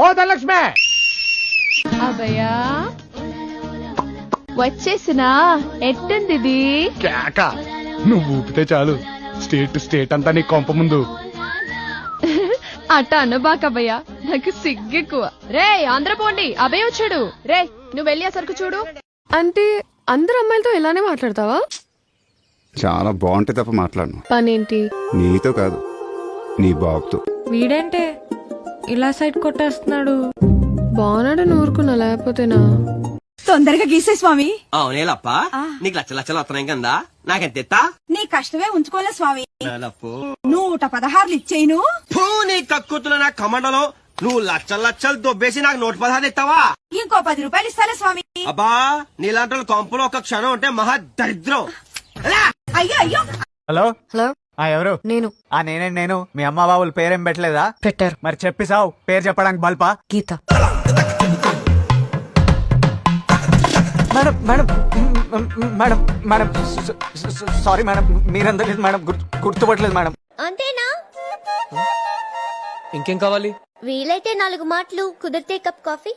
ఓ ధనలక్ష్మి అభయా వచ్చేసినా ఎట్టుంది ఇది? కేక నువ్వు ఊపితే చాలు స్టేట్ అంతా నీ కొంప ముందు. అట్ట అనబాకభయ్యా, నాకు సిగ్గెక్కువ. రే ఆంధ్ర పోండి, అభయ్ వచ్చాడు. రే నువ్వు వెళ్ళి ఆ సరుకు చూడు. అంటే అందరు అమ్మాయిలతో ఇలానే మాట్లాడతావా? చాలా బాగుంటే తప్ప మాట్లాడను. పనేంటి? నీతో కాదు, నీ బాబుతో. వీడేంటే ఇలా సైడ్ కొట్టేస్తున్నాడు? బాగున్నాడని ఊరుకున్నా, లేకపోతేనా? తొందరగా గీసే స్వామి. అవునేలప్ప, నీకు లచ్చలు వస్తున్నాయి కదా, నాకెంత ఎత్తా? నీ కష్టమే ఉంచుకోలే స్వామి. 116 ఇచ్చేను. నీ కక్కుతున్న నా కమండలో నువ్వు లచ్చలు దొబ్బేసి నాకు 116 ఇస్తావా? ఇంకో 10 రూపాయలు ఇస్తాలే స్వామి. అబ్బా, నీలాంటి కొంపలో ఒక క్షణం ఉంటే మహా దరిద్రం. అయ్యో అయ్యో. హలో హలో, ఎవరు? నేను. నేను మీ అమ్మ బాబుల పేరేం పెట్టలేదా? పెట్టారు. మరి చెప్పి సావు, పేరు చెప్పడానికి బల్పా? Geetha. Madam madam madam madam sorry madam, మీరందరూ మేడం గుర్తుపట్టలేదు మేడం. అంతేనా? ఇంకేం కావాలి? వీలైతే 4 మాటలు, కుదిరితే కప్ కాఫీ.